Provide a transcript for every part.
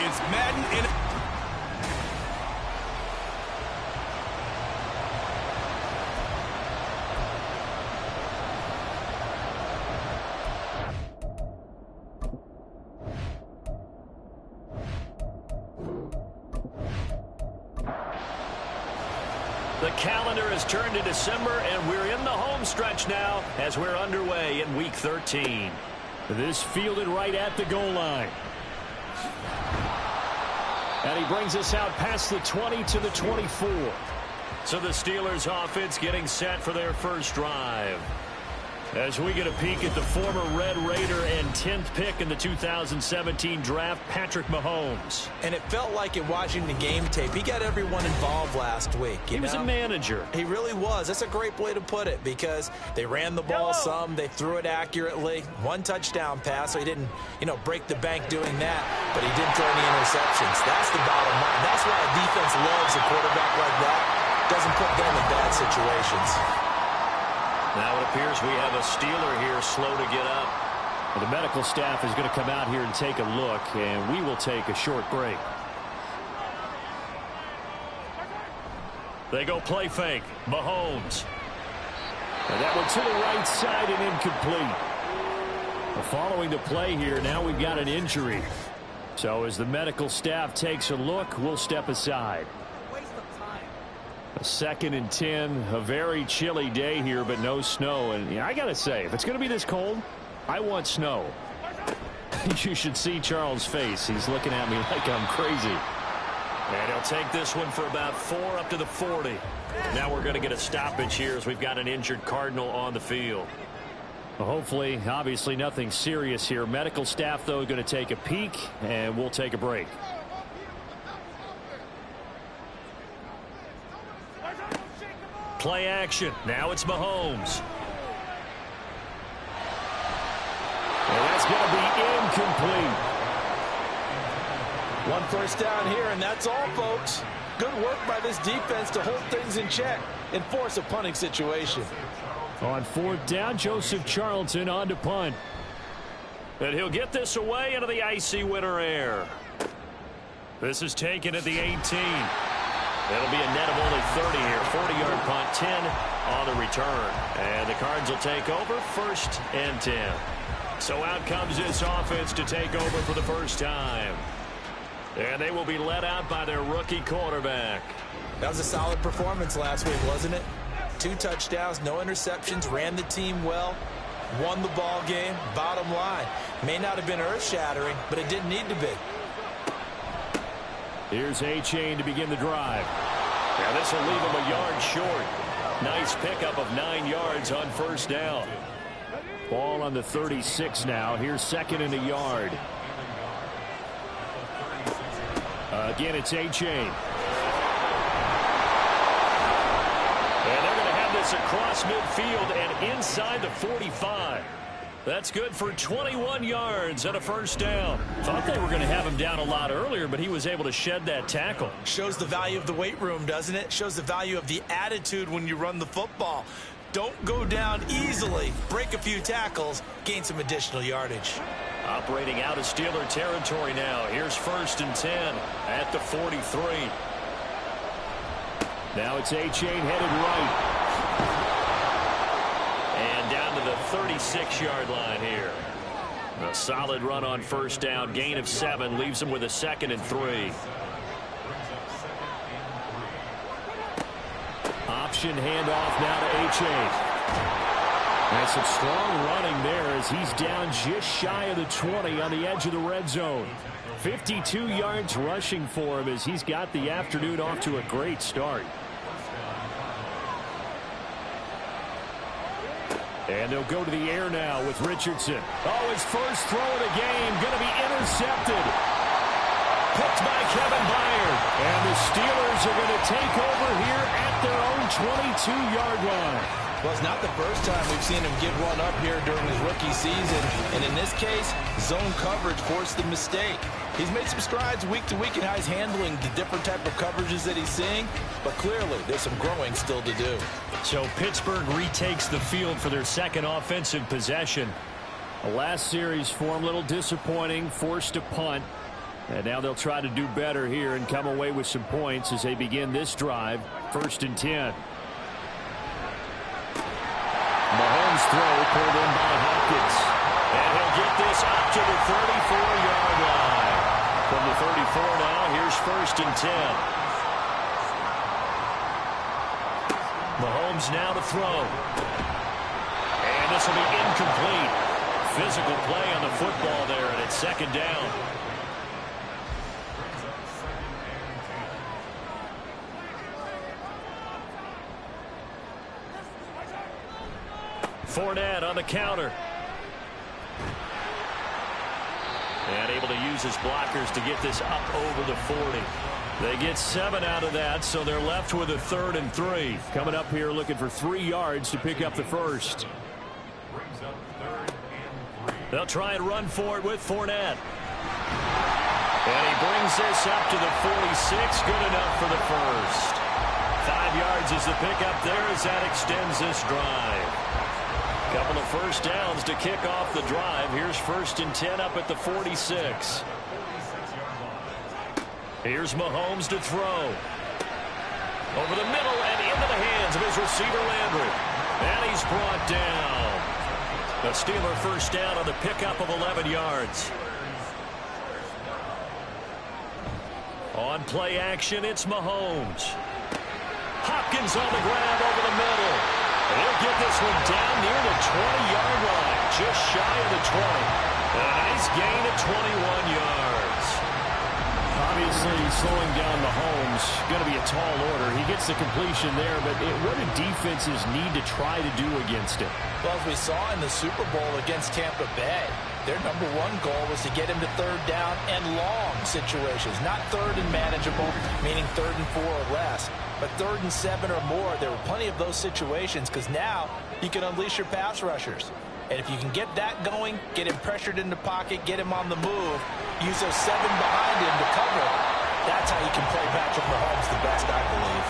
It's Madden in The calendar has turned to December, and we're in the home stretch now as we're underway in Week 13. This fielded right at the goal line. And he brings us out past the 20 to the 24. So the Steelers offense getting set for their first drive. As we get a peek at the former Red Raider and 10th pick in the 2017 draft, Patrick Mahomes. And it felt like in watching the game tape, he got everyone involved last week. He was a manager. He really was. That's a great way to put it because they ran the ball some, they threw it accurately. One touchdown pass, so he didn't, break the bank doing that, but he didn't throw any interceptions. That's the bottom line. That's why a defense loves a quarterback like that. Doesn't put them in bad situations. Now it appears we have a Steeler here slow to get up. Well, the medical staff is going to come out here and take a look, and we will take a short break. They go play fake. Mahomes. And that one to the right side and incomplete. Well, following the play here, now we've got an injury. So as the medical staff takes a look, we'll step aside. A 2nd and 10, a very chilly day here, but no snow. And I got to say, if it's going to be this cold, I want snow. You should see Charles' face. He's looking at me like I'm crazy. And he'll take this one for about 4 up to the 40. Now we're going to get a stoppage here as we've got an injured Cardinal on the field. Well, hopefully, obviously nothing serious here. Medical staff, though, going to take a peek, and we'll take a break. Play action. Now it's Mahomes. And that's going to be incomplete. One first down here, and that's all, folks. Good work by this defense to hold things in check and force a punting situation. On 4th down, Joseph Charlton on to punt. And he'll get this away into the icy winter air. This is taken at the 18. It'll be a net of only 30 here. 40-yard punt, 10 on the return. And the Cards will take over 1st and 10. So out comes this offense to take over for the first time. And they will be led out by their rookie quarterback. That was a solid performance last week, wasn't it? 2 touchdowns, no interceptions, ran the team well, won the ball game. Bottom line, may not have been earth-shattering, but it didn't need to be. Here's A-Chain to begin the drive. Now this will leave him a yard short. Nice pickup of 9 yards on 1st down. Ball on the 36 now. Here's 2nd and a yard. Again, it's A-Chain. And they're going to have this across midfield and inside the 45. That's good for 21 yards and a 1st down. Thought they were going to have him down a lot earlier, but he was able to shed that tackle. Shows the value of the weight room, doesn't it? Shows the value of the attitude when you run the football. Don't go down easily. Break a few tackles. Gain some additional yardage. Operating out of Steeler territory now. Here's 1st and 10 at the 43. Now it's A-Chain headed right. And down to the 36-yard line here. A solid run on 1st down. Gain of 7 leaves them with a 2nd and 3. Option handoff now to A-Chain. And some strong running there as he's down just shy of the 20 on the edge of the red zone. 52 yards rushing for him as he's got the afternoon off to a great start. And they'll go to the air now with Richardson. Oh, his first throw of the game going to be intercepted. Picked by Kevin Byard. And the Steelers are going to take over here at their own 22-yard line. Well, it's not the first time we've seen him give one up here during his rookie season. And in this case, zone coverage forced the mistake. He's made some strides week to week in how he's handling the different type of coverages that he's seeing. But clearly, there's some growing still to do. So Pittsburgh retakes the field for their 2nd offensive possession. The last series for him, a little disappointing, forced to punt. And now they'll try to do better here and come away with some points as they begin this drive. 1st and 10. Mahomes throw pulled in by Hopkins. And he'll get this up to the 34-yard line. From the 34 now, here's 1st and 10. Mahomes now to throw. And this will be incomplete. Physical play on the football there, and it's 2nd down. Fournette on the counter. And able to use his blockers to get this up over the 40. They get 7 out of that, so they're left with a 3rd and 3. Coming up here looking for 3 yards to pick up the first. They'll try and run for it with Fournette. And he brings this up to the 46. Good enough for the first. 5 yards is the pickup there as that extends this drive. Couple of first downs to kick off the drive. Here's 1st and 10 up at the 46. Here's Mahomes to throw. Over the middle and into the hands of his receiver Landry. And he's brought down. The Steeler first down on the pickup of 11 yards. On play action, it's Mahomes. Hopkins on the grab over the middle. He'll get this one down near the 20-yard line, just shy of the 20. A nice gain of 21 yards. Obviously, slowing down Mahomes going to be a tall order. He gets the completion there, but what do defenses need to try to do against it? Well, as we saw in the Super Bowl against Tampa Bay, their #1 goal was to get him to 3rd down and long situations, not 3rd and manageable, meaning 3rd and 4 or less. But 3rd and 7 or more, there were plenty of those situations because now you can unleash your pass rushers. And if you can get that going, get him pressured in the pocket, get him on the move, use those 7 behind him to cover, that's how you can play Patrick Mahomes the best, I believe.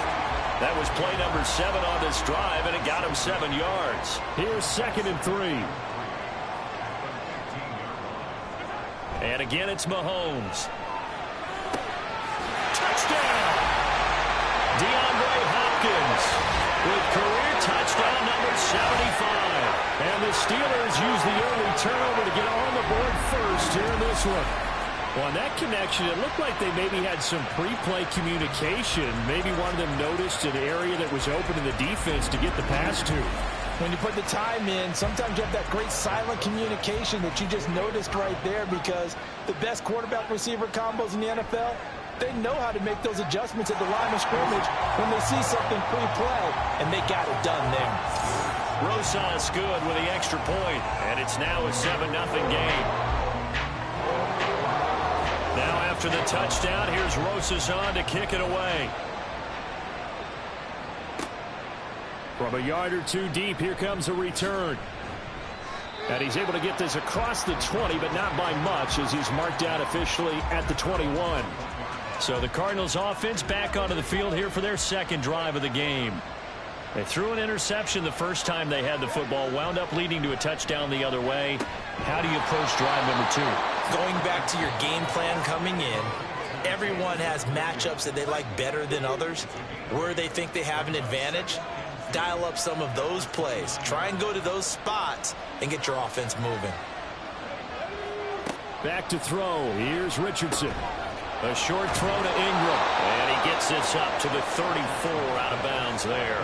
That was play number 7 on this drive, and it got him 7 yards. Here's 2nd and 3. And again, it's Mahomes. Touchdown! DeAndre Hopkins with career touchdown number 75. And the Steelers use the early turnover to get on the board first here in this one. Well, on that connection, it looked like they maybe had some pre-play communication. Maybe one of them noticed an area that was open in the defense to get the pass to. When you put the time in, sometimes you have that great silent communication that you just noticed right there, because the best quarterback-receiver combos in the NFL, they know how to make those adjustments at the line of scrimmage when they see something pre-play, and they got it done there. Rosas good with the extra point, and it's now a 7-0 game. Now after the touchdown, here's Rosas on to kick it away. From a yard or 2 deep, here comes a return. And he's able to get this across the 20, but not by much, as he's marked out officially at the 21. So the Cardinals offense back onto the field here for their 2nd drive of the game. They threw an interception the first time they had the football, wound up leading to a touchdown the other way. How do you approach drive number 2? Going back to your game plan coming in, everyone has matchups that they like better than others, where they think they have an advantage. Dial up some of those plays. Try and go to those spots and get your offense moving. Back to throw. Here's Richardson. A short throw to Ingram. And he gets this up to the 34 out of bounds there.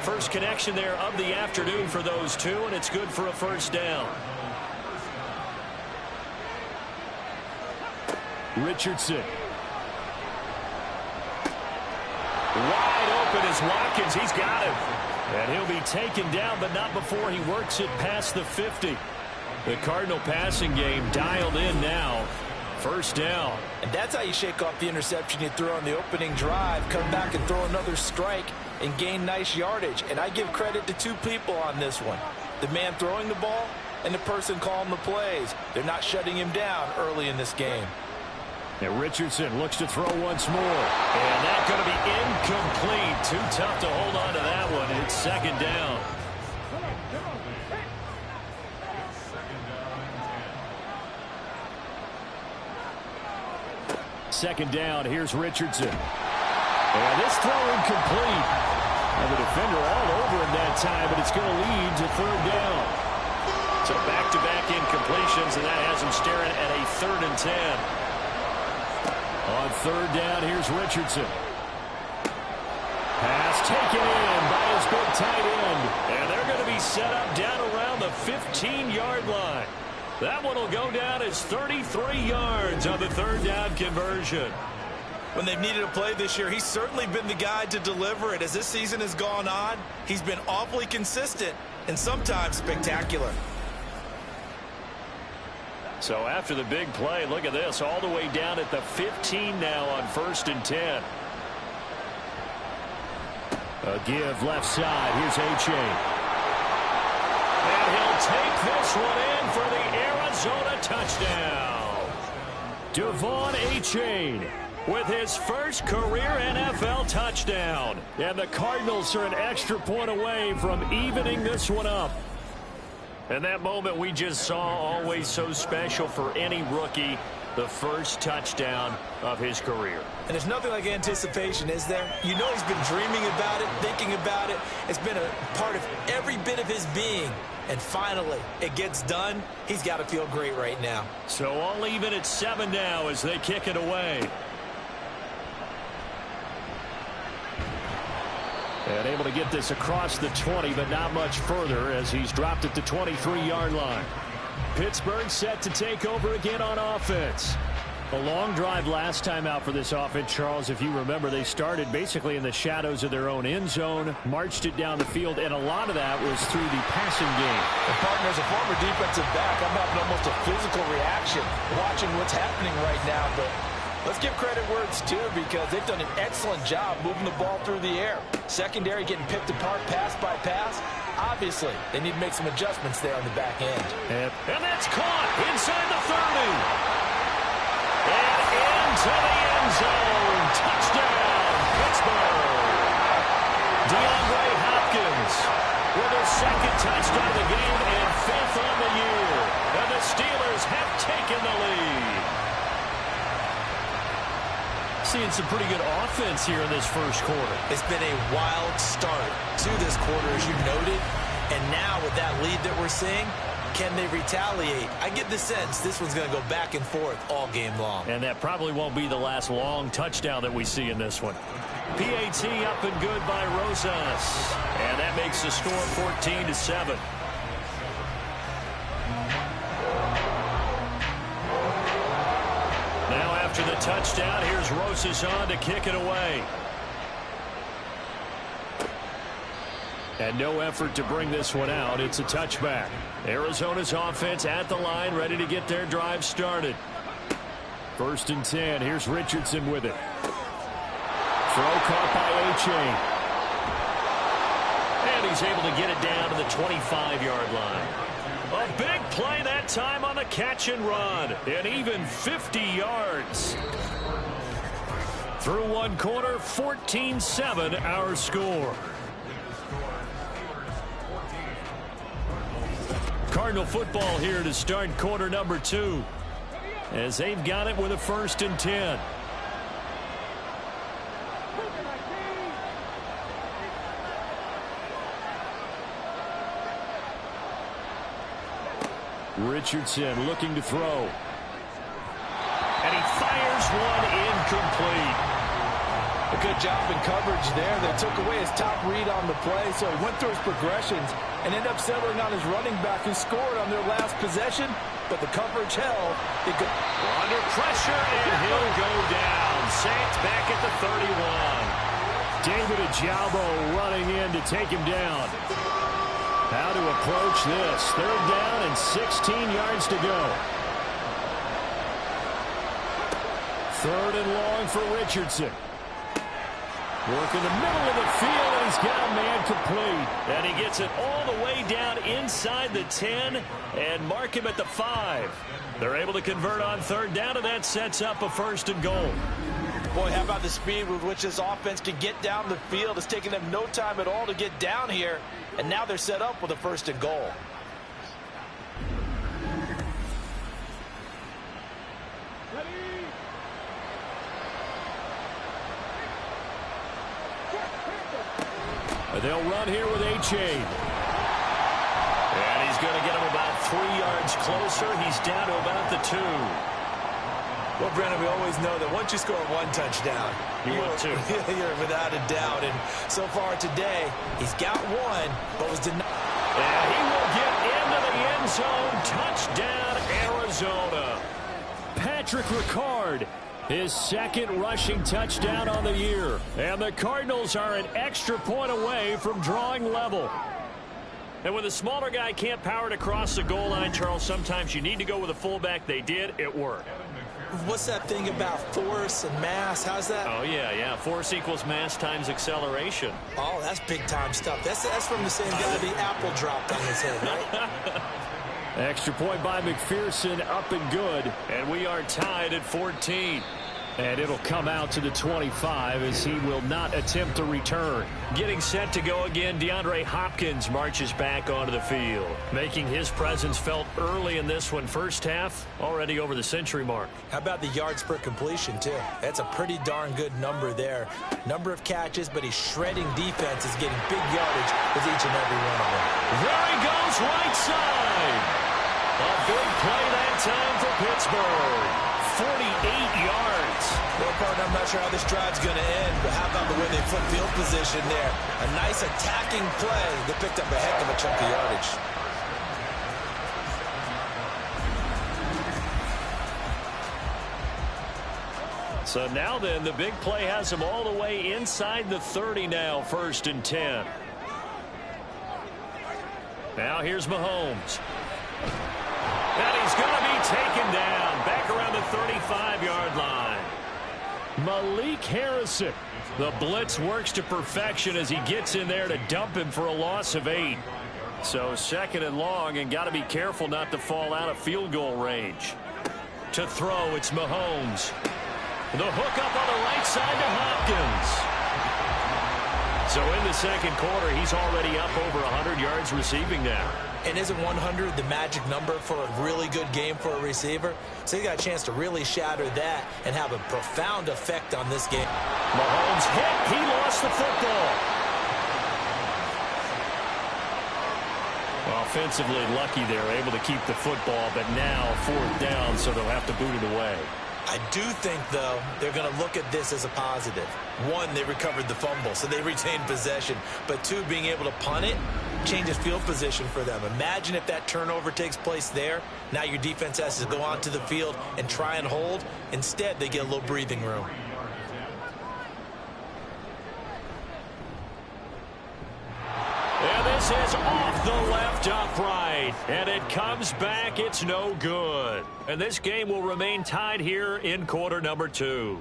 First connection there of the afternoon for those two, and it's good for a first down. Richardson. Wide open is Watkins. He's got him. And he'll be taken down, but not before he works it past the 50. The Cardinal passing game dialed in now. First down. And that's how you shake off the interception you threw on the opening drive, come back and throw another strike and gain nice yardage. And I give credit to 2 people on this one. The man throwing the ball and the person calling the plays. They're not shutting him down early in this game. And Richardson looks to throw once more. And that's going to be incomplete. Too tough to hold on to that one. It's 2nd down. second down. Here's Richardson. And this throw incomplete. And the defender all over him that time, but it's going to lead to third down. So back-to-back incompletions, and that has him staring at a 3rd and 10. On third down, here's Richardson. Pass taken in by his big tight end. And they're going to be set up down around the 15-yard line. That one will go down as 33 yards on the third down conversion. When they've needed a play this year, he's certainly been the guy to deliver it. As this season has gone on, he's been awfully consistent and sometimes spectacular. So after the big play, look at this, all the way down at the 15 now on 1st and 10. A give left side. Here's A-Chain. And he'll take this one in for the Arizona touchdown. Devon A-Chain with his first career NFL touchdown. And the Cardinals are an extra point away from evening this one up. And that moment we just saw, always so special for any rookie, the first touchdown of his career. And there's nothing like anticipation, is there? You know he's been dreaming about it, thinking about it. It's been a part of every bit of his being. And finally, it gets done. He's got to feel great right now. So all even at 7 now as they kick it away. And able to get this across the 20, but not much further as he's dropped at the 23-yard line. Pittsburgh set to take over again on offense. A long drive last time out for this offense, Charles. If you remember, they started basically in the shadows of their own end zone, marched it down the field, and a lot of that was through the passing game. And partner, as a former defensive back, I'm having almost a physical reaction watching what's happening right now. But let's give credit where it's due because they've done an excellent job moving the ball through the air. Secondary getting picked apart pass by pass. Obviously, they need to make some adjustments there on the back end. And that's caught inside the 30. And into the end zone. Touchdown, Pittsburgh. DeAndre Hopkins with his second touchdown of the game and 5th on the year. And the Steelers have taken the lead. Seeing some pretty good offense here in this first quarter. It's been a wild start to this quarter, as you noted. And now with that lead that we're seeing, can they retaliate? I get the sense this one's going to go back and forth all game long. And that probably won't be the last long touchdown that we see in this one. PAT up and good by Rosas. And that makes the score 14-7. Now after the touchdown, here's Rosas on to kick it away. And no effort to bring this one out. It's a touchback. Arizona's offense at the line, ready to get their drive started. 1st and 10. Here's Richardson with it. Throw caught by A-Chain. And he's able to get it down to the 25-yard line. A big play that time on the catch and run. And even 50 yards. Through one quarter, 14-7 our score. Cardinal football here to start quarter number 2. As they've got it with a 1st and 10. Richardson looking to throw. And he fires one incomplete. A good job in coverage there. They took away his top read on the play, so he went through his progressions and ended up settling on his running back who scored on their last possession, but the coverage held. Under pressure, and he'll go down. Saints back at the 31. David Ojabo running in to take him down. How to approach this. 3rd down and 16 yards to go. 3rd and long for Richardson. Working the middle of the field, and he's got a man complete. And he gets it all the way down inside the 10 and mark him at the 5. They're able to convert on 3rd down, and that sets up a 1st and goal. Boy, how about the speed with which this offense can get down the field? It's taking them no time at all to get down here, and now they're set up with a 1st and goal. They'll run here with A-Chain. And he's going to get him about 3 yards closer. He's down to about the 2. Well, Brennan, we always know that once you score one touchdown, you're without a doubt. And so far today, he's got one, but was denied. And he will get into the end zone. Touchdown, Arizona. Patrick Ricard, his second rushing touchdown on the year. And the Cardinals are an extra point away from drawing level. And when the smaller guy can't power it across the goal line, Charles, sometimes you need to go with a fullback. They did. It worked. What's that thing about force and mass? How's that? Oh, yeah. Force equals mass times acceleration. Oh, that's big-time stuff. That's from the same guy the apple dropped on his head, right? Extra point by McPherson, up and good. And we are tied at 14. And it'll come out to the 25 as he will not attempt to return. Getting set to go again, DeAndre Hopkins marches back onto the field, making his presence felt early in this one. First half, already over the century mark. How about the yards per completion, too? That's a pretty darn good number there. Number of catches, but he's shredding defenses, getting big yardage with each and every one of them. There he goes, right side. A big play that time for Pittsburgh. 48 yards. Well, partner, I'm not sure how this drive's going to end, but how about the way they flip field position there? A nice attacking play. They picked up a heck of a chunk of yardage. So now then, the big play has them all the way inside the 30 now, 1st and 10. Now here's Mahomes. And he's going to be taken down back around the 35-yard line. Malik Harrison. The blitz works to perfection as he gets in there to dump him for a loss of 8. So 2nd and long, and got to be careful not to fall out of field goal range. To throw, it's Mahomes. The hook up on the right side to Hopkins. So in the 2nd quarter, he's already up over 100 yards receiving now. And isn't 100 the magic number for a really good game for a receiver? So he got a chance to really shatter that and have a profound effect on this game. Mahomes hit. He lost the football. Offensively lucky they're able to keep the football, but now 4th down, so they'll have to boot it away. I do think, though, they're going to look at this as a positive. 1, they recovered the fumble, so they retained possession. But 2, being able to punt it changes field position for them. Imagine if that turnover takes place there. Now your defense has to go onto the field and try and hold. Instead, they get a little breathing room. And this is off the left upright. And it comes back. It's no good. And this game will remain tied here in quarter number 2.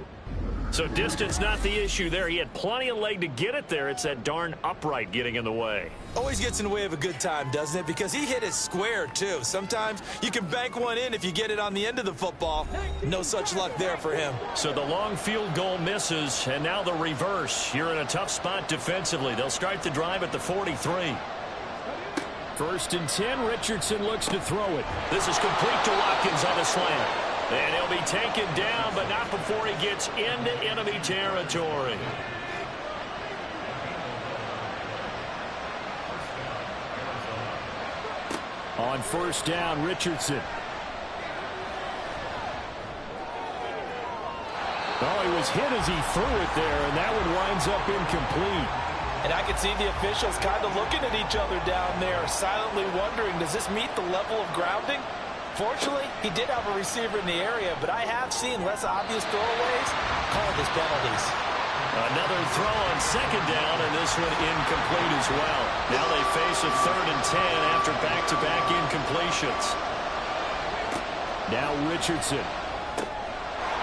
So distance not the issue there. He had plenty of leg to get it there. It's that darn upright getting in the way. Always gets in the way of a good time, doesn't it? Because he hit it square, too. Sometimes you can bank one in if you get it on the end of the football. No such luck there for him. So the long field goal misses, and now the reverse. You're in a tough spot defensively. They'll start the drive at the 43. 1st and 10, Richardson looks to throw it. This is complete to Watkins on the slant. And he'll be taken down, but not before he gets into enemy territory. On 1st down, Richardson. Oh, he was hit as he threw it there, and that one winds up incomplete. And I can see the officials kind of looking at each other down there, silently wondering, does this meet the level of grounding? Fortunately, he did have a receiver in the area, but I have seen less obvious throwaways called as penalties. Another throw on 2nd down, and this one incomplete as well. Now they face a 3rd and 10 after back-to-back incompletions. Now Richardson.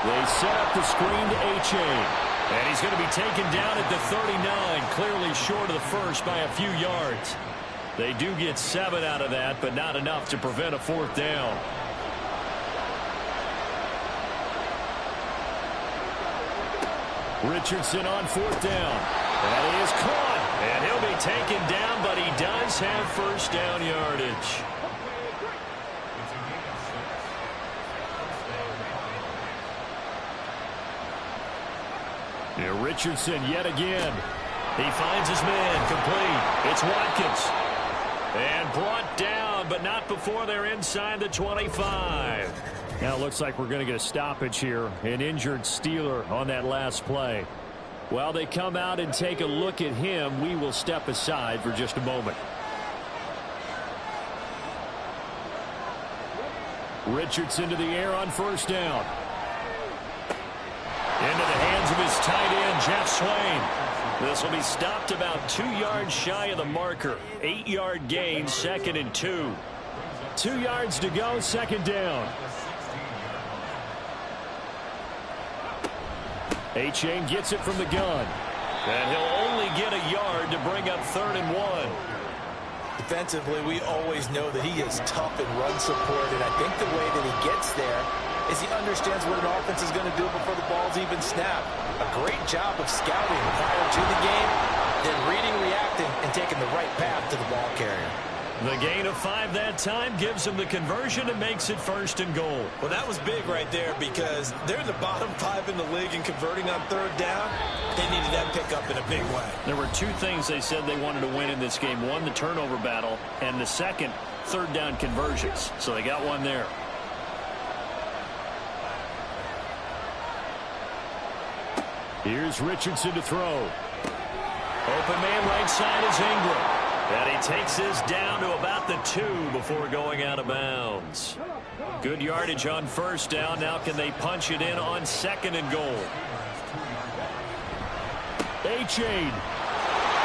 They set up the screen to A-Chain. And he's going to be taken down at the 39, clearly short of the first by a few yards. They do get 7 out of that, but not enough to prevent a 4th down. Richardson on 4th down. That is caught. And he'll be taken down, but he does have 1st down yardage. Richardson yet again. He finds his man complete. It's Watkins. And brought down, but not before they're inside the 25. Now it looks like we're going to get a stoppage here. An injured Steeler on that last play. While they come out and take a look at him, we will step aside for just a moment. Richardson to the air on first down. Into the hands of his tight end, Jeff Swain. This will be stopped about 2 yards shy of the marker. 8-yard gain, 2nd and 2. 2 yards to go, second down. Achane gets it from the gun. And he'll only get a yard to bring up 3rd and 1. Defensively, we always know that he is tough in run support, and I think the way that he gets there is he understands what an offense is going to do before the ball's even snapped. A great job of scouting prior to the game, then reading, reacting, and taking the right path to the ball carrier. The gain of 5 that time gives him the conversion and makes it 1st and goal. Well, that was big right there because they're in the bottom 5 in the league in converting on 3rd down. They needed that pickup in a big way. There were 2 things they said they wanted to win in this game. One, the turnover battle, and the second, 3rd down conversions. So they got one there. Here's Richardson to throw. Open man right side is Ingram. And he takes this down to about the 2 before going out of bounds. Good yardage on first down. Now can they punch it in on 2nd and goal? Achane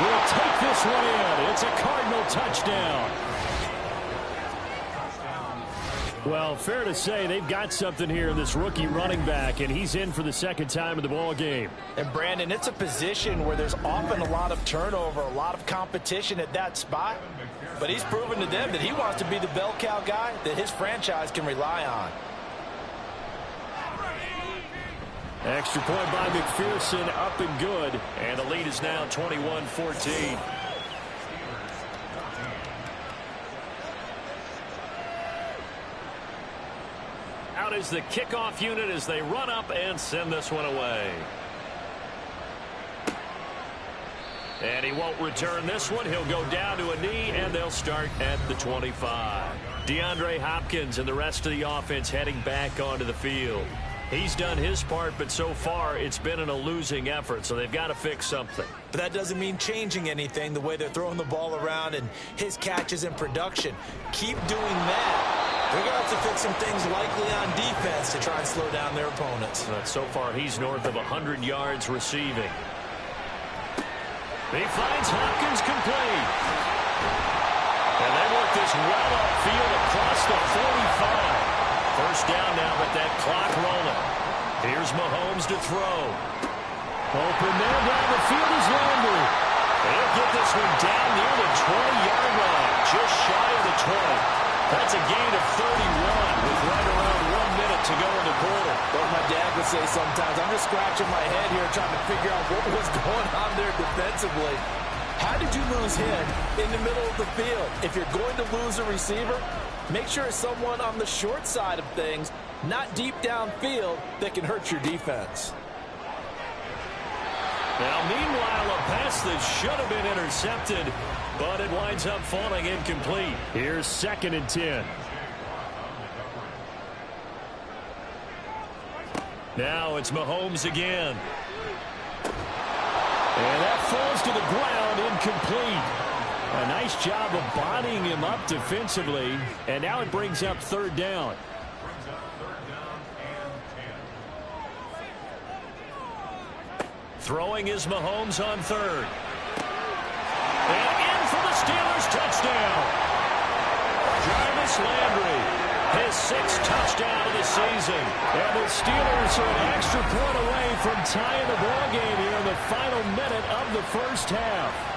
will take this one in. It's a Cardinal touchdown. Well, fair to say they've got something here in this rookie running back, and he's in for the 2nd time in the ball game. And Brandon, it's a position where there's often a lot of turnover, a lot of competition at that spot. But he's proven to them that he wants to be the bell cow guy that his franchise can rely on. Extra point by McPherson, up and good. And the lead is now 21-14. Out is the kickoff unit as they run up and send this one away. And he won't return this one. He'll go down to a knee, and they'll start at the 25. DeAndre Hopkins and the rest of the offense heading back onto the field. He's done his part, but so far it's been in a losing effort, so they've got to fix something. But that doesn't mean changing anything, the way they're throwing the ball around and his catches and production. Keep doing that. They're going to have to fix some things likely on defense to try and slow down their opponents. So far, he's north of 100 yards receiving. He finds Hopkins complete. And they work this well upfield across the 45. First down now with that clock rolling. Here's Mahomes to throw. Open man down the field is Landry. They'll get this one down near the 20-yard line, just shy of the 20. That's a gain of 31 with right around 1 minute to go in the quarter. What my dad would say sometimes, I'm just scratching my head here trying to figure out what was going on there defensively. How did you lose him in the middle of the field? If you're going to lose a receiver, make sure it's someone on the short side of things, not deep downfield, that can hurt your defense. Now, meanwhile, a pass that should have been intercepted, but it winds up falling incomplete. Here's 2nd and 10. Now it's Mahomes again. And that falls to the ground, incomplete. A nice job of bodying him up defensively, and now it brings up 3rd down. Throwing is Mahomes on 3rd. And in for the Steelers touchdown. Jarvis Landry, his 6th touchdown of the season. And the Steelers are an extra point away from tying the ball game here in the final minute of the first half.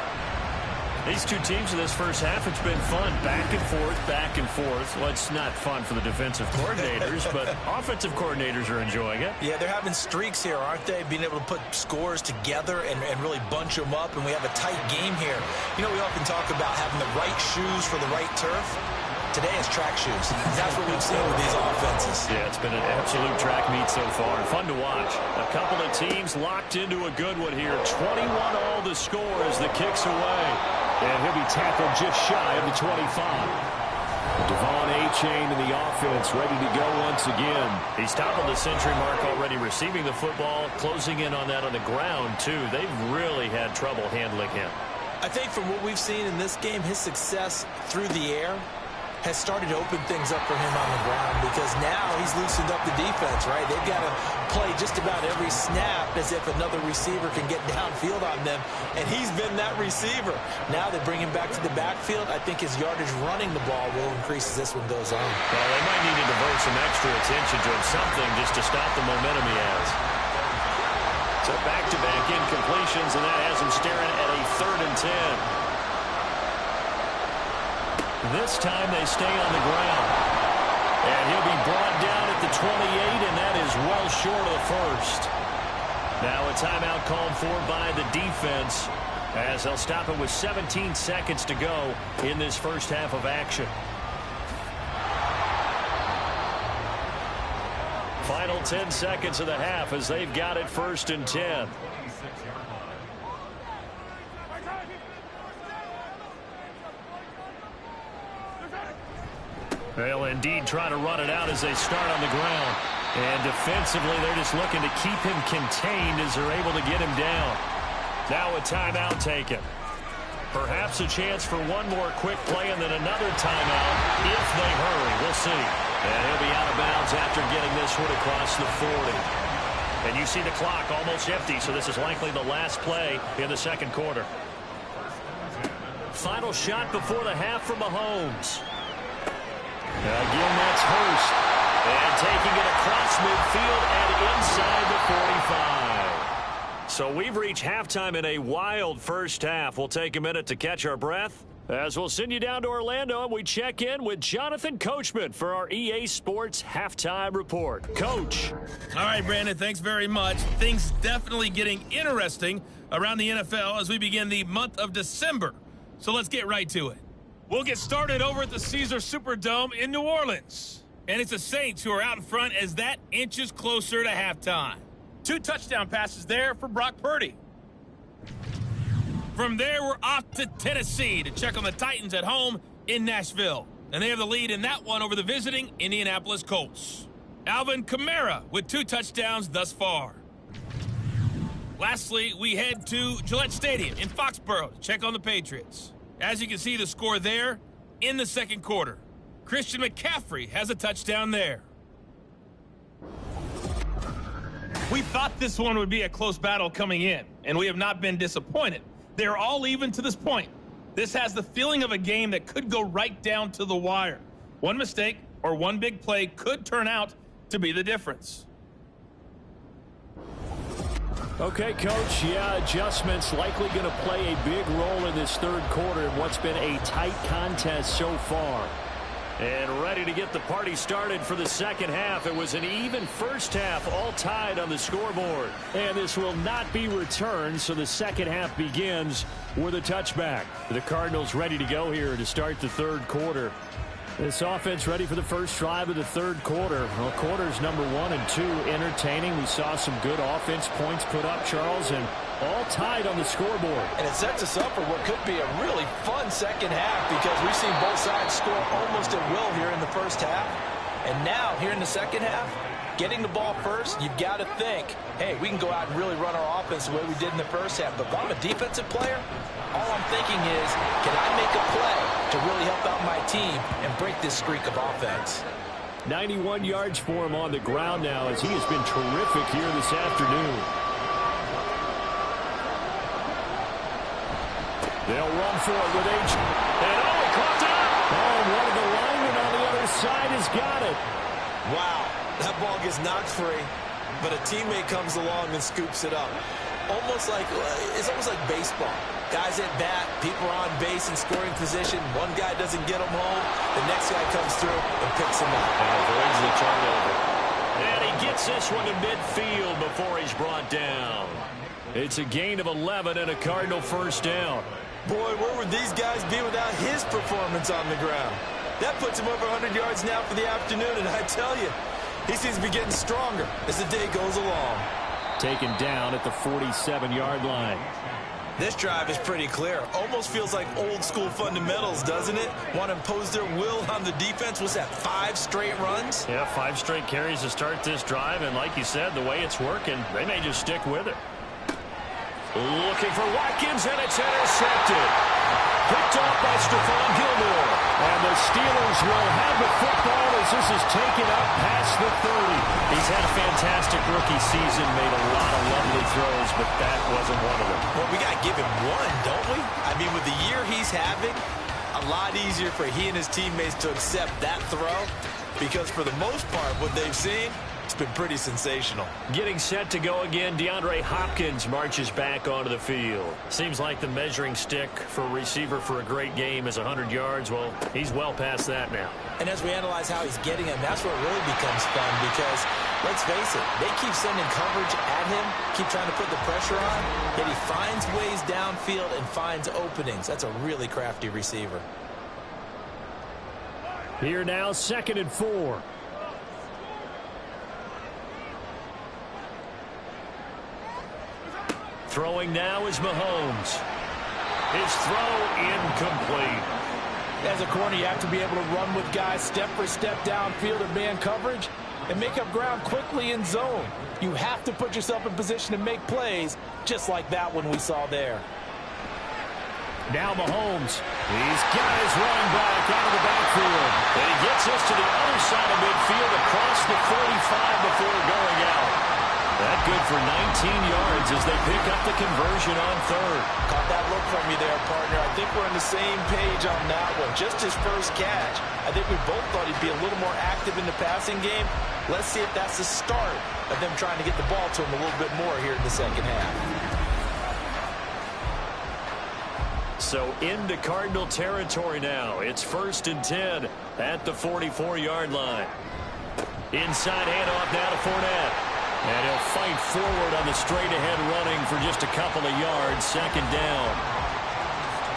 These two teams in this first half, it's been fun. Back and forth, back and forth. Well, it's not fun for the defensive coordinators, but offensive coordinators are enjoying it. Yeah, they're having streaks here, aren't they? Being able to put scores together and really bunch them up, and we have a tight game here. You know, we often talk about having the right shoes for the right turf. today is track shoes. That's what we've seen with these offenses. Yeah, it's been an absolute track meet so far. Fun to watch. A couple of teams locked into a good one here. 21 all the score as the kick's away. And he'll be tackled just shy of the 25. Devon Achane in the offense, ready to go once again. He's topping the century mark already, receiving the football, closing in on that on the ground, too. They've really had trouble handling him. I think from what we've seen in this game, his success through the air has started to open things up for him on the ground because now he's loosened up the defense, right? They've got to play just about every snap as if another receiver can get downfield on them, and he's been that receiver. Now they bring him back to the backfield. I think his yardage running the ball will increase as this one goes on. Well, they might need to divert some extra attention to him, something just to stop the momentum he has. So back-to-back incompletions, and that has him staring at a 3rd and 10. This time they stay on the ground. And he'll be brought down at the 28, and that is well short of the first. Now a timeout called for by the defense as they'll stop it with 17 seconds to go in this first half of action. Final 10 seconds of the half as they've got it 1st and 10. They'll indeed try to run it out as they start on the ground. And defensively, they're just looking to keep him contained as they're able to get him down. Now a timeout taken. Perhaps a chance for one more quick play and then another timeout if they hurry. We'll see. And he'll be out of bounds after getting this one across the 40. And you see the clock almost empty, so this is likely the last play in the second quarter. Final shot before the half from Mahomes. Again, that's Hurst. And taking it across midfield and inside the 45. So we've reached halftime in a wild first half. We'll take a minute to catch our breath as we'll send you down to Orlando and we check in with Jonathan Coachman for our EA Sports Halftime Report. Coach. All right, Brandon, thanks very much. Things definitely getting interesting around the NFL as we begin the month of December. So let's get right to it. We'll get started over at the Caesars Superdome in New Orleans. And it's the Saints who are out in front as that inches closer to halftime. 2 touchdown passes there for Brock Purdy. From there, we're off to Tennessee to check on the Titans at home in Nashville. And they have the lead in that one over the visiting Indianapolis Colts. Alvin Kamara with 2 touchdowns thus far. Lastly, we head to Gillette Stadium in Foxborough to check on the Patriots. As you can see, the score there in the second quarter. Christian McCaffrey has a touchdown there. We thought this one would be a close battle coming in, and we have not been disappointed. They're all even to this point. This has the feeling of a game that could go right down to the wire. One mistake or one big play could turn out to be the difference. Okay, Coach, adjustments likely going to play a big role in this third quarter in what's been a tight contest so far. And ready to get the party started for the second half. It was an even first half, all tied on the scoreboard. And this will not be returned, so the second half begins with a touchback. The Cardinals ready to go here to start the third quarter. This offense ready for the first drive of the third quarter. Well, quarters number 1 and 2 entertaining. We saw some good offense points put up, Charles, and all tied on the scoreboard. And it sets us up for what could be a really fun second half because we've seen both sides score almost at will here in the first half. And now, here in the second half, getting the ball first, you've got to think, hey, we can go out and really run our offense the way we did in the first half. But if I'm a defensive player, all I'm thinking is, can I make a play to really help out my team and break this streak of offense? 91 yards for him on the ground now as he has been terrific here this afternoon. They'll run for it with H. And he caught it up. Oh, one of the linemen on the other side has got it. Wow, that ball gets knocked free, but a teammate comes along and scoops it up. It's almost like baseball. Guys at bat, people are on base in scoring position. One guy doesn't get them home. The next guy comes through and picks him up. And avoids the turnover. And he gets this one to midfield before he's brought down. It's a gain of 11 and a Cardinal first down. Boy, where would these guys be without his performance on the ground? That puts him over 100 yards now for the afternoon, and I tell you, he seems to be getting stronger as the day goes along. Taken down at the 47-yard line. This drive is pretty clear. Almost feels like old school fundamentals, doesn't it? Want to impose their will on the defense. What's that, 5 straight runs? Yeah, 5 straight carries to start this drive, and like you said, the way it's working, they may just stick with it. Looking for Watkins, and it's intercepted. Picked off by Stephon Gilmore. And the Steelers will have the football as this is taken up past the 30. He's had a fantastic rookie season, made a lot of lovely throws, but that wasn't one of them. Well, we got to give him one, don't we? I mean, with the year he's having, a lot easier for he and his teammates to accept that throw, because for the most part, what they've seen, it's been pretty sensational. Getting set to go again, DeAndre Hopkins marches back onto the field. Seems like the measuring stick for a receiver for a great game is 100 yards. Well, he's well past that now. And as we analyze how he's getting him, that's where it really becomes fun, because let's face it, they keep sending coverage at him, keep trying to put the pressure on, yet he finds ways downfield and finds openings. That's a really crafty receiver. Here now, 2nd and 4. Throwing now is Mahomes. His throw incomplete. As a corner, you have to be able to run with guys step for step downfield in man coverage and make up ground quickly in zone. You have to put yourself in position to make plays, just like that one we saw there. Now Mahomes. He's got his running back out of the backfield. And he gets us to the other side of midfield across the 45 before going out. That good for 19 yards as they pick up the conversion on 3rd. Caught that look from you there, partner. I think we're on the same page on that one. Just his first catch. I think we both thought he'd be a little more active in the passing game. Let's see if that's the start of them trying to get the ball to him a little bit more here in the second half. So into Cardinal territory now. It's 1st and 10 at the 44-yard line. Inside handoff now to Fournette. And he'll fight forward on the straight-ahead running for just a couple of yards. 2nd down.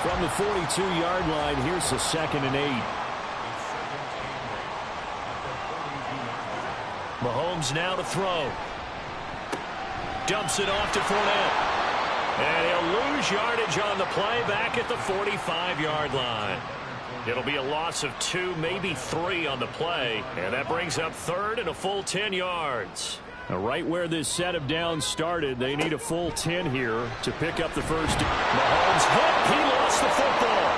From the 42-yard line, here's the 2nd and 8. Mahomes now to throw. Dumps it off to Fournette. And he'll lose yardage on the play back at the 45-yard line. It'll be a loss of 2, maybe 3 on the play. And that brings up 3rd and a full 10 yards. Now, right where this set of downs started, they need a full 10 here to pick up the first. Mahomes hit. He lost the football.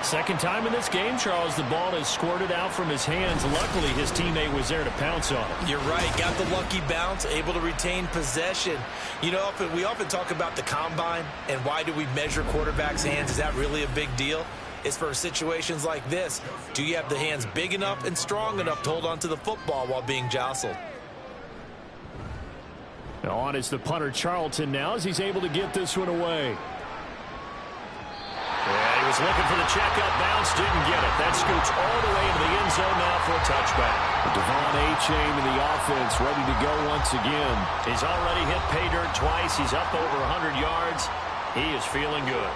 Second time in this game, Charles, the ball has squirted out from his hands. Luckily, his teammate was there to pounce on it. You're right. Got the lucky bounce, able to retain possession. You know, we often talk about the combine and why do we measure quarterbacks' hands. Is that really a big deal? It's for situations like this. Do you have the hands big enough and strong enough to hold on to the football while being jostled? Now on is the punter Charlton now as he's able to get this one away. Yeah, he was looking for the checkup bounce, didn't get it. That scoots all the way into the end zone now for a touchback. Devon Achane in the offense ready to go once again. He's already hit pay dirt twice. He's up over 100 yards. He is feeling good.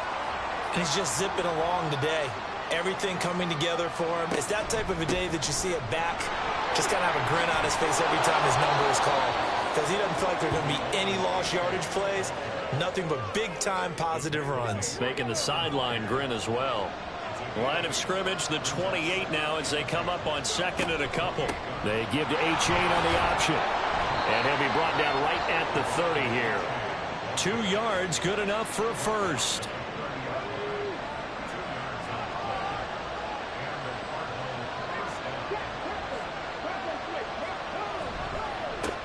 And he's just zipping along today. Everything coming together for him. It's that type of a day that you see a back just kind of have a grin on his face every time his number is called. Because he doesn't feel like there are going to be any lost yardage plays. Nothing but big-time positive runs. Making the sideline grin as well. Line of scrimmage, the 28 now as they come up on 2nd and a couple. They give to Achane on the option. And he'll be brought down right at the 30 here. 2 yards, good enough for a first.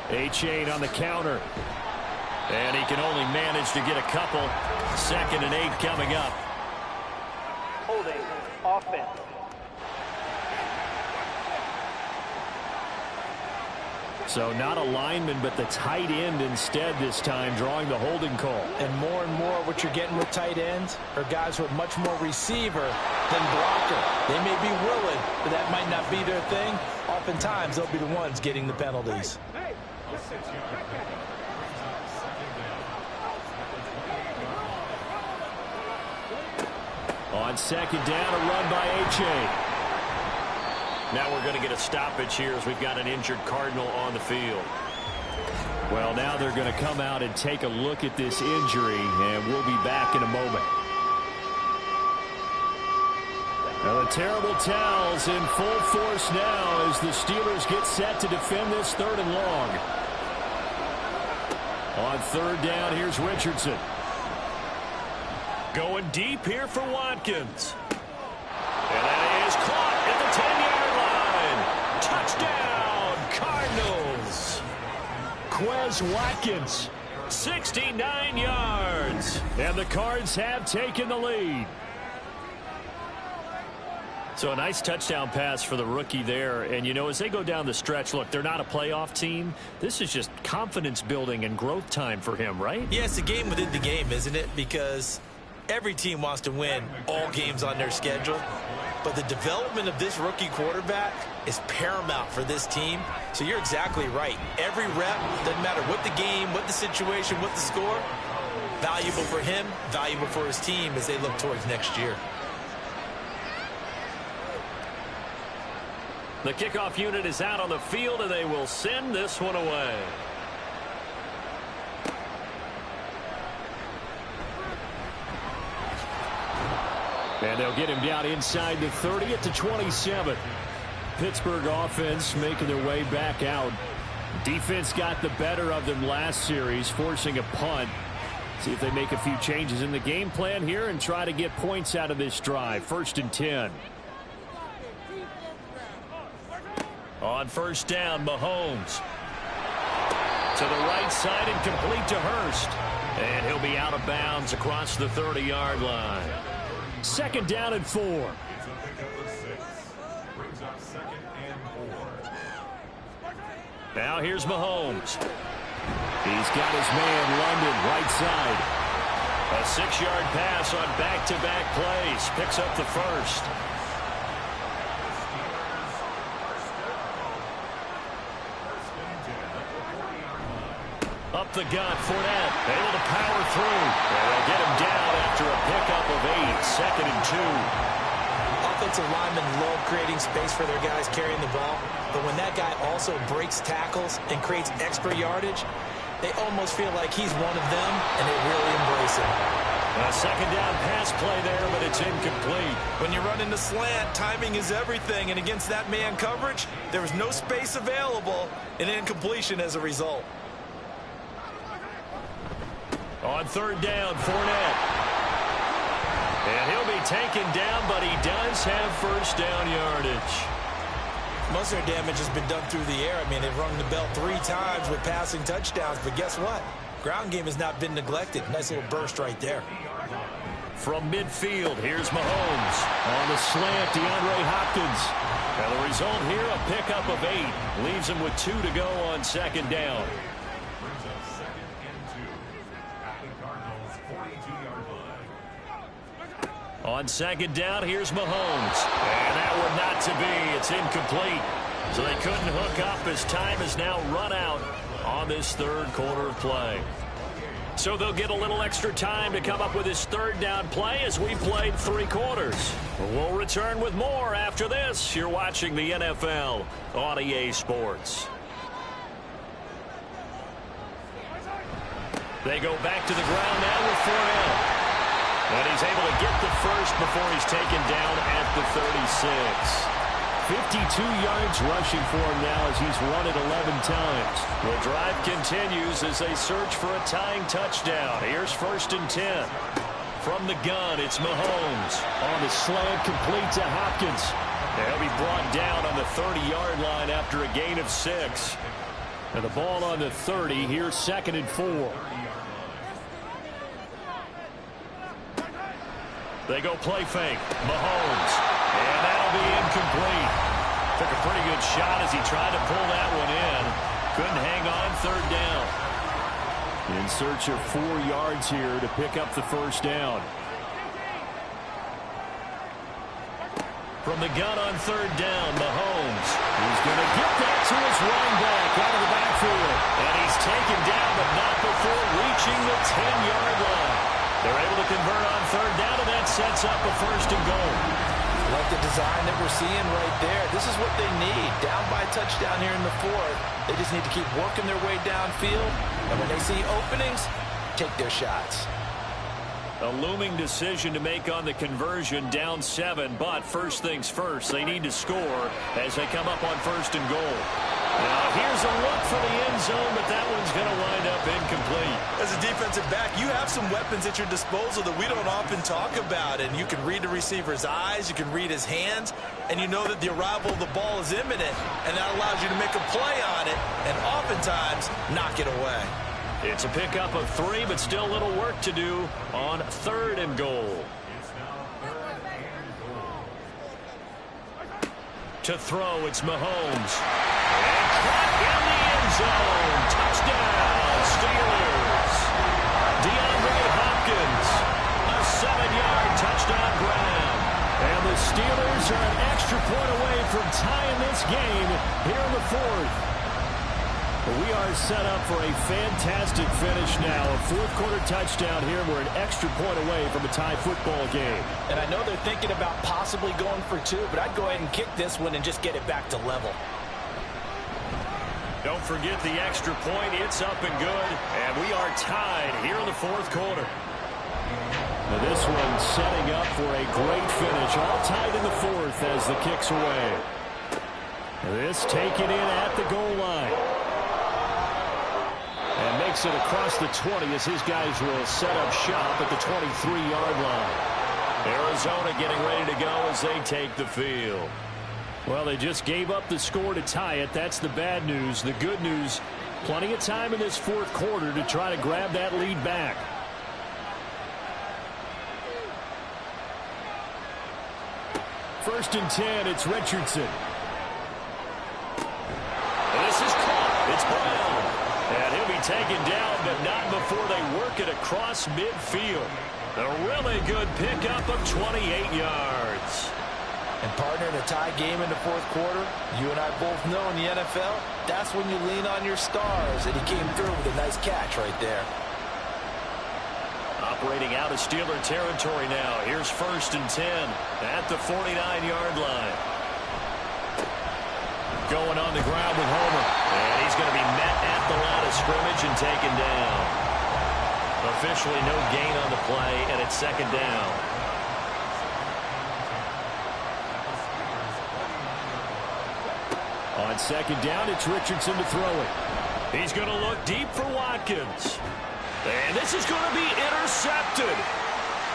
Achane on the counter. And he can only manage to get a couple. 2nd and 8 coming up. Holding offense. So not a lineman, but the tight end instead this time, drawing the holding call. And more what you're getting with tight ends are guys who are much more receiver than blocker. They may be willing, but that might not be their thing. Oftentimes, they'll be the ones getting the penalties. On second down, a run by H.A. Now we're going to get a stoppage here as we've got an injured Cardinal on the field. Well, now they're going to come out and take a look at this injury, and we'll be back in a moment. Now the terrible towels in full force now as the Steelers get set to defend this 3rd and long. On 3rd down, here's Richardson. Going deep here for Watkins. And that is caught at the 10-yard line. Touchdown, Cardinals. Quez Watkins. 69 yards. And the Cards have taken the lead. So a nice touchdown pass for the rookie there. And, you know, as they go down the stretch, look, they're not a playoff team. This is just confidence building and growth time for him, right? Yeah, it's a game within the game, isn't it? Because every team wants to win all games on their schedule. But the development of this rookie quarterback is paramount for this team. So you're exactly right. Every rep, doesn't matter what the game, what the situation, what the score, valuable for him, valuable for his team as they look towards next year. The kickoff unit is out on the field, and they will send this one away. And they'll get him down inside the 30 at the 27. Pittsburgh offense making their way back out. Defense got the better of them last series, forcing a punt. See if they make a few changes in the game plan here and try to get points out of this drive. 1st and 10. On 1st down, Mahomes. To the right side and complete to Hurst. And he'll be out of bounds across the 30-yard line. 2nd down and 4. Now here's Mahomes. He's got his man London right side. A 6-yard pass on back-to-back plays. Picks up the 1st. Up the gut, Fournette, able to power through. And they'll get him down after a pickup of 8, 2nd and 2. Offensive linemen love creating space for their guys carrying the ball. But when that guy also breaks tackles and creates extra yardage, they almost feel like he's one of them, and they really embrace him. A 2nd down pass play there, but it's incomplete. When you run into slant, timing is everything, and against that man coverage, there was no space available, and incompletion as a result. On 3rd down, Fournette. And he'll be taken down, but he does have 1st down yardage. Most of their damage has been done through the air. I mean, they've rung the bell 3 times with passing touchdowns, but guess what? Ground game has not been neglected. Nice little burst right there. From midfield, here's Mahomes. On the slant, DeAndre Hopkins. And the result here, a pickup of 8. Leaves him with 2 to go on 2nd down. On 2nd down, here's Mahomes. And that one not to be. It's incomplete. So they couldn't hook up as time has now run out on this 3rd quarter of play. So they'll get a little extra time to come up with this 3rd down play as we played 3 quarters. We'll return with more after this. You're watching the NFL on EA Sports. They go back to the ground now with Fournette. And he's able to get the 1st before he's taken down at the 36. 52 yards rushing for him now as he's run it 11 times. The drive continues as they search for a tying touchdown. Here's 1st and 10. From the gun, it's Mahomes. On the slant, complete to Hopkins. They'll be brought down on the 30-yard line after a gain of 6. And the ball on the 30. Here's 2nd and 4. They go play fake. Mahomes. And that'll be incomplete. Took a pretty good shot as he tried to pull that one in. Couldn't hang on 3rd down. In search of 4 yards here to pick up the 1st down. From the gun on 3rd down, Mahomes. He's going to get that to his running back out of the backfield. And he's taken down, but not before reaching the 10-yard line. They're able to convert on third down, and that sets up a first and goal. Like the design that we're seeing right there. This is what they need. Down by a touchdown here in the fourth. They just need to keep working their way downfield. And when they see openings, take their shots. A looming decision to make on the conversion, down 7. But first things first, they need to score as they come up on first and goal. Now here's a look for the end zone, but that one's going to wind up incomplete. As a defensive back, you have some weapons at your disposal that we don't often talk about. And you can read the receiver's eyes, you can read his hands, and you know that the arrival of the ball is imminent, and that allows you to make a play on it and oftentimes knock it away. It's a pickup of 3, but still a little work to do on third and goal. To throw, it's Mahomes. And caught in the end zone. Touchdown, Steelers. DeAndre Hopkins. A 7-yard touchdown grab. And the Steelers are an extra point away from tying this game here in the fourth. We are set up for a fantastic finish now. A fourth-quarter touchdown here. We're an extra point away from a tie football game. And I know they're thinking about possibly going for 2, but I'd go ahead and kick this one and just get it back to level. Don't forget the extra point. It's up and good. And we are tied here in the fourth quarter. Now this one setting up for a great finish. All tied in the fourth as the kick's away. This taken in at the goal line. And makes it across the 20 as his guys will set up shop at the 23-yard line. Arizona getting ready to go as they take the field. Well, they just gave up the score to tie it. That's the bad news. The good news, plenty of time in this fourth quarter to try to grab that lead back. First and 10, it's Richardson. This is caught. It's Brown. And he'll be taken down, but not before they work it across midfield. A really good pickup of 28 yards. And partner, in a tie game in the fourth quarter, you and I both know in the NFL, that's when you lean on your stars. And he came through with a nice catch right there. Operating out of Steeler territory now. Here's first and 10 at the 49-yard line. Going on the ground with Homer. And he's going to be met at the line of scrimmage and taken down. Officially no gain on the play, and it's second down. On second down, it's Richardson to throw it. He's going to look deep for Watkins. And this is going to be intercepted.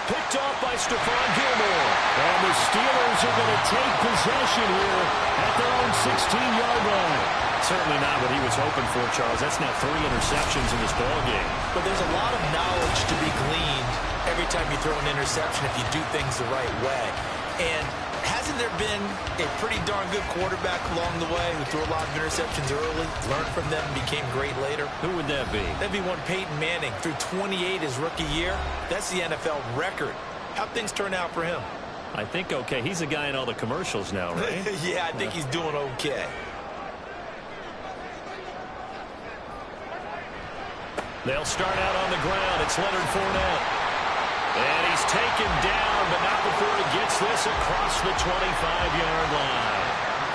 Picked off by Stephon Gilmore. And the Steelers are going to take possession here at their own 16-yard line. Certainly not what he was hoping for, Charles. That's now 3 interceptions in this ballgame. But there's a lot of knowledge to be gleaned every time you throw an interception if you do things the right way. And hasn't there been a pretty darn good quarterback along the way who threw a lot of interceptions early, learned from them, became great later? Who would that be? That'd be one Peyton Manning. Threw 28 his rookie year. That's the NFL record. How'd things turn out for him? I think okay. He's the guy in all the commercials now, right? Yeah, I think he's doing okay. They'll start out on the ground. It's Leonard Fournette. And he's taken down, but not before he gets this across the 25-yard line.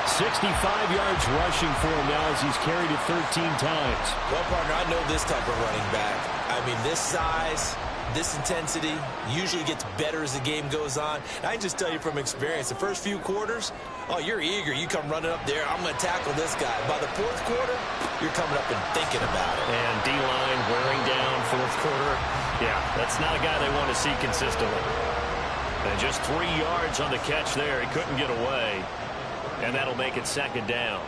65 yards rushing for him now as he's carried it 13 times. Well, partner, I know this type of running back. I mean, this size, this intensity usually gets better as the game goes on. And I can just tell you from experience, the first few quarters, oh, you're eager. You come running up there, I'm going to tackle this guy. By the fourth quarter, you're coming up and thinking about it. And D-line wearing down fourth quarter. Yeah, that's not a guy they want to see consistently. And just 3 yards on the catch there. He couldn't get away. And that'll make it second down.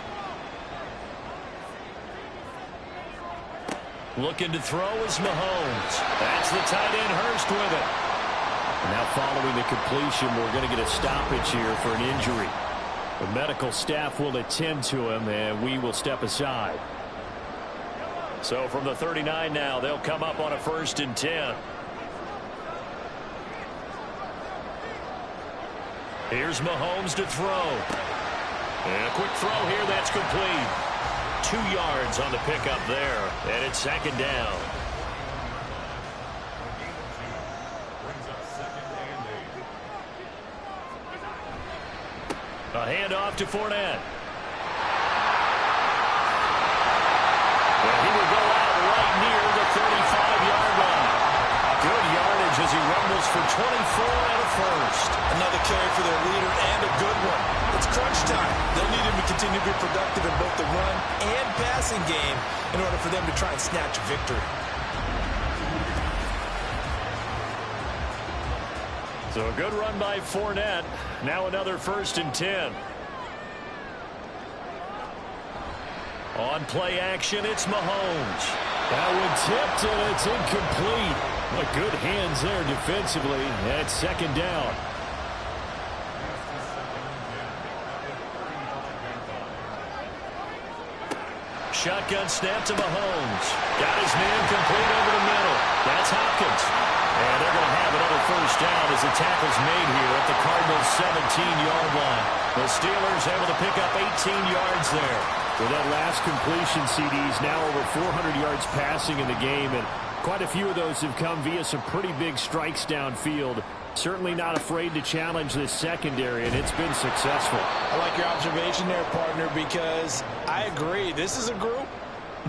Looking to throw is Mahomes. That's the tight end, Hurst, with it. Now following the completion, we're going to get a stoppage here for an injury. The medical staff will attend to him, and we will step aside. So from the 39 now, they'll come up on a first and 10. Here's Mahomes to throw. And a quick throw here, that's complete. 2 yards on the pickup there, and it's second down. A handoff to Fournette. And he will go out right near the 35-yard line. Good yardage as he rumbles for 24 and a first. Another carry for their leader and a good one. It's crunch time. They'll need him to continue to be productive in both the run and passing game in order for them to try and snatch a victory. So a good run by Fournette. Now another 1st and 10. On play action, it's Mahomes. That one tipped and it's incomplete. But good hands there defensively. And it's 2nd down. Shotgun snap to Mahomes. Got his man complete over the middle. That's Hopkins. And they're going to have another 1st down as the tackle's made here at the Cardinals' 17-yard line. The Steelers able to pick up 18 yards there. With that last completion, CD's now over 400 yards passing in the game, and quite a few of those have come via some pretty big strikes downfield. Certainly not afraid to challenge this secondary, and it's been successful. I like your observation there, partner, because I agree. This is a group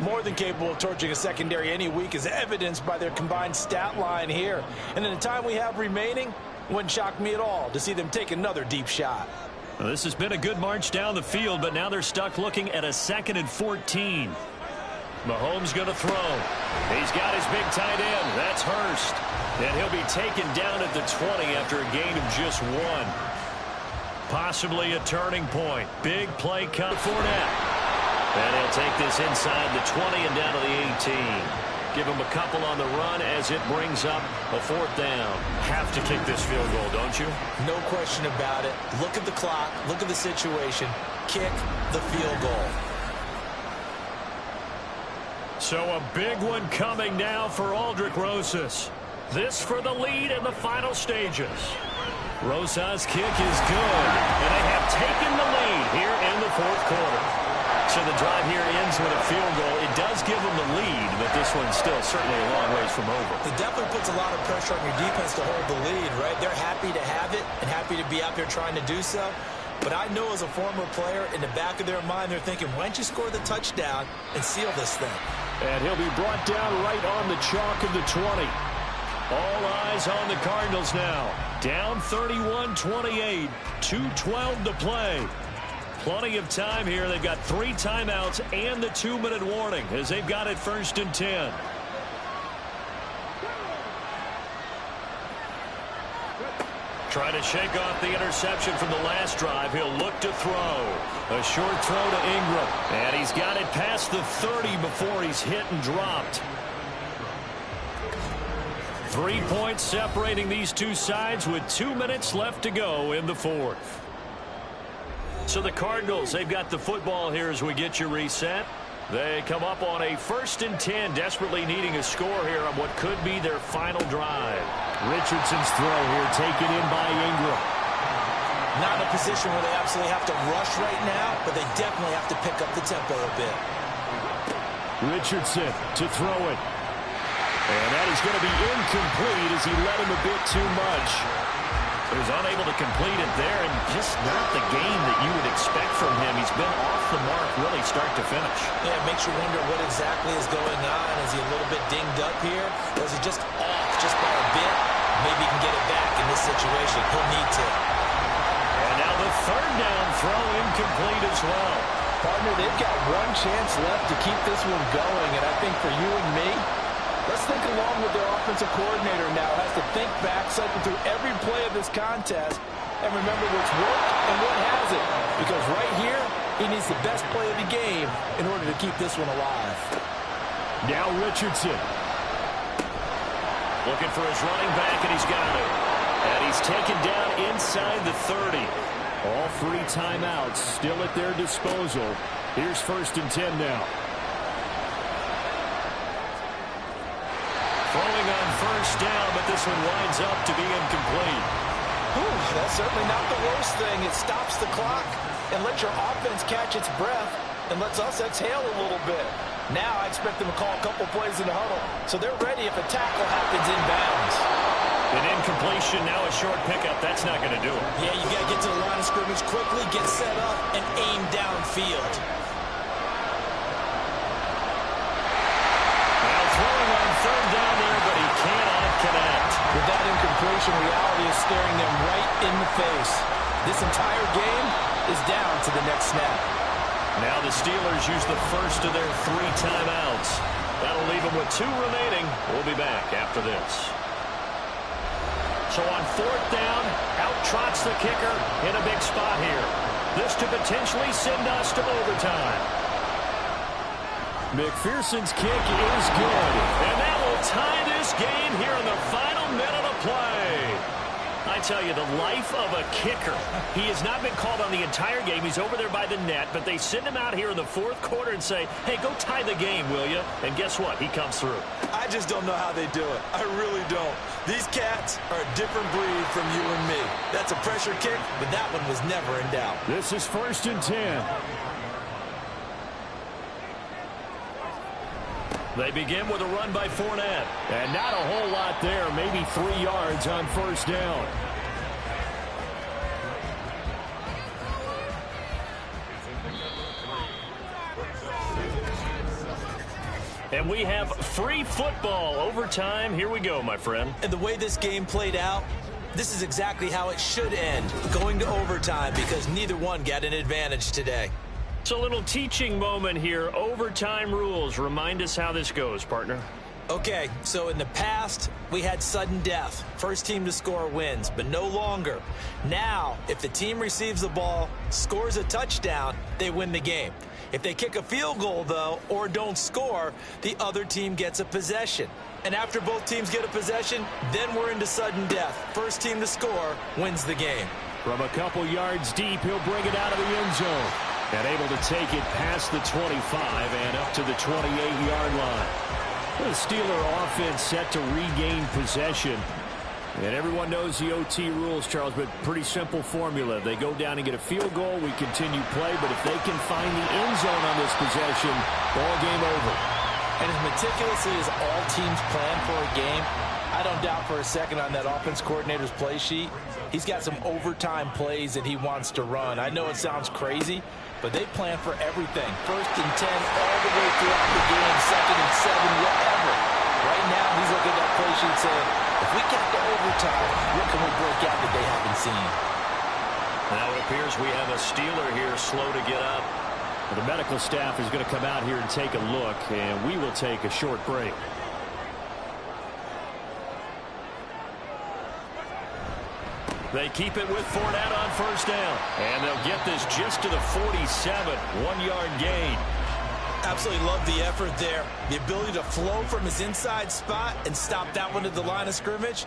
more than capable of torching a secondary any week, as evidenced by their combined stat line here. And in the time we have remaining, wouldn't shock me at all to see them take another deep shot. Well, this has been a good march down the field, but now they're stuck looking at a 2nd and 14. Mahomes going to throw. He's got his big tight end. That's Hurst. And he'll be taken down at the 20 after a gain of just 1. Possibly a turning point. Big play cut for Fournette. And he'll take this inside the 20 and down to the 18. Give him a couple on the run as it brings up a 4th down. Have to kick this field goal, don't you? No question about it. Look at the clock. Look at the situation. Kick the field goal. So a big one coming now for Aldrick Rosas. This for the lead in the final stages. Rosas' kick is good. And they have taken the lead here in the 4th quarter. So the drive here ends with a field goal. It does give them the lead, but this one's still certainly a long ways from over. It definitely puts a lot of pressure on your defense to hold the lead, right? They're happy to have it and happy to be out there trying to do so. But I know as a former player, in the back of their mind, they're thinking, why don't you score the touchdown and seal this thing? And he'll be brought down right on the chalk of the 20. All eyes on the Cardinals now. Down 31-28, 2:12 to play. Plenty of time here. They've got 3 timeouts and the 2-minute warning as they've got it 1st and 10. Trying to shake off the interception from the last drive. He'll look to throw. A short throw to Ingram. And he's got it past the 30 before he's hit and dropped. 3 points separating these two sides with 2 minutes left to go in the 4th. So the Cardinals, they've got the football here as we get you reset. They come up on a 1st and 10, desperately needing a score here on what could be their final drive. Richardson's throw here taken in by Ingram. Not in a position where they absolutely have to rush right now, but they definitely have to pick up the tempo a bit. Richardson to throw it. And that is going to be incomplete as he led him a bit too much. He was unable to complete it there, and just not the game that you would expect from him. He's been off the mark really start to finish. Yeah, it makes you wonder what exactly is going on. Is he a little bit dinged up here? Or is he just off just by a bit? Maybe he can get it back in this situation. He'll need to. And now the 3rd down throw incomplete as well. Partner, they've got 1 chance left to keep this one going, and I think for you and me, let's think along with their offensive coordinator now. Has to think back, cycle through every play of this contest, and remember what's worked and what hasn't. Because right here, he needs the best play of the game in order to keep this one alive. Now Richardson. Looking for his running back, and he's got it. And he's taken down inside the 30. All 3 timeouts still at their disposal. Here's 1st and 10 now. Throwing on 1st down, but this one winds up to be incomplete. Whew, that's certainly not the worst thing. It stops the clock and lets your offense catch its breath and lets us exhale a little bit. Now I expect them to call a couple plays in the huddle, so they're ready if a tackle happens inbounds. An incompletion, now a short pickup. That's not going to do it. Yeah, you got to get to the line of scrimmage scrimmage quickly, get set up, and aim downfield. Now throwing on third down there, but he cannot connect. With that incompletion, reality is staring them right in the face. This entire game is down to the next snap. Now the Steelers use the first of their 3 timeouts. That'll leave them with 2 remaining. We'll be back after this. So on fourth down, out trots the kicker in a big spot here. This to potentially send us to overtime. McPherson's kick is good. And that will tie this game here in the final minute of play. I tell you, the life of a kicker. He has not been called on the entire game. He's over there by the net, but they send him out here in the fourth quarter and say, hey, go tie the game, will you? And guess what? He comes through. I just don't know how they do it. I really don't. These cats are a different breed from you and me. That's a pressure kick, but that one was never in doubt. This is 1st and 10. They begin with a run by Fournette. And not a whole lot there. Maybe 3 yards on first down. And we have free football overtime. Here we go, my friend. And the way this game played out, this is exactly how it should end, going to overtime, because neither one got an advantage today. It's a little teaching moment here. Overtime rules. Remind us how this goes, partner. Okay, so in the past, we had sudden death. First team to score wins, but no longer. Now, if the team receives the ball, scores a touchdown, they win the game. If they kick a field goal, though, or don't score, the other team gets a possession. And after both teams get a possession, then we're into sudden death. First team to score wins the game. From a couple yards deep, he'll bring it out of the end zone. And able to take it past the 25 and up to the 28-yard line. The Steeler offense set to regain possession. And everyone knows the OT rules, Charles, but pretty simple formula. They go down and get a field goal, we continue play, but if they can find the end zone on this possession, ball game over. And as meticulously as all teams plan for a game, I don't doubt for a second on that offense coordinator's play sheet, he's got some overtime plays that he wants to run. I know it sounds crazy, but they plan for everything. 1st and 10 all the way throughout the game, 2nd and 7, whatever. Right now, he's looking at that play sheet saying, if we get to overtime, what can we break out that they haven't seen? Now it appears we have a Steeler here slow to get up. The medical staff is going to come out here and take a look, and we will take a short break. They keep it with Fournette on first down. And they'll get this just to the 47, 1-yard gain. Absolutely love the effort there. The ability to flow from his inside spot and stop that one at the line of scrimmage.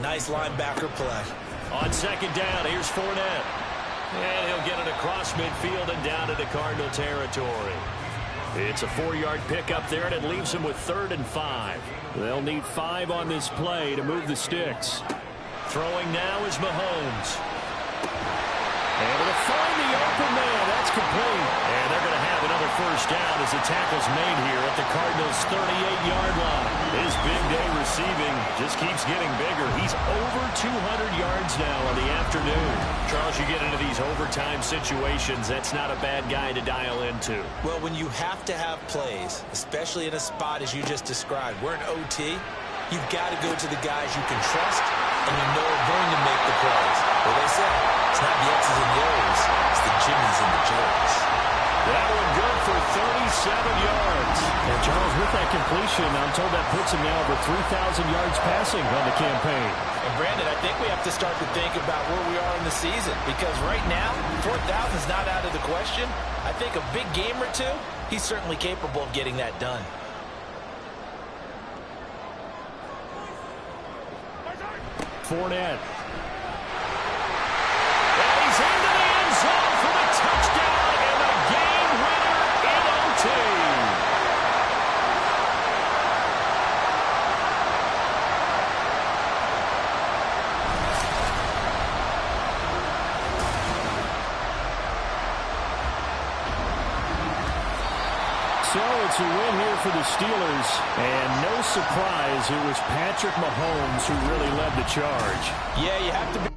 Nice linebacker play. On second down, here's Fournette. And he'll get it across midfield and down into Cardinal territory. It's a 4-yard pickup there, and it leaves him with 3rd and 5. They'll need 5 on this play to move the sticks. Throwing now is Mahomes. Able to find the open man. That's complete. And they're going to have another first down as the tackle's made here at the Cardinals' 38-yard line. His big day receiving just keeps getting bigger. He's over 200 yards now on the afternoon. Charles, you get into these overtime situations, that's not a bad guy to dial into. Well, when you have to have plays, especially in a spot as you just described, we're in OT, you've got to go to the guys you can trust and you know are going to make the plays. Well, they say it's not the X's and the O's, it's the Jimmys and the Joes. That one good for 37 yards. And Charles, with that completion, I'm told that puts him now over 3,000 yards passing on the campaign. And Brandon, I think we have to start to think about where we are in the season, because right now, 4,000 is not out of the question. I think a big game or two, he's certainly capable of getting that done. Fournette. And he's into the end zone for the touchdown and the game winner in OT. So it's a win here for the Steelers, and no surprise, it was Patrick Mahomes who really led the charge. Yeah, you have to be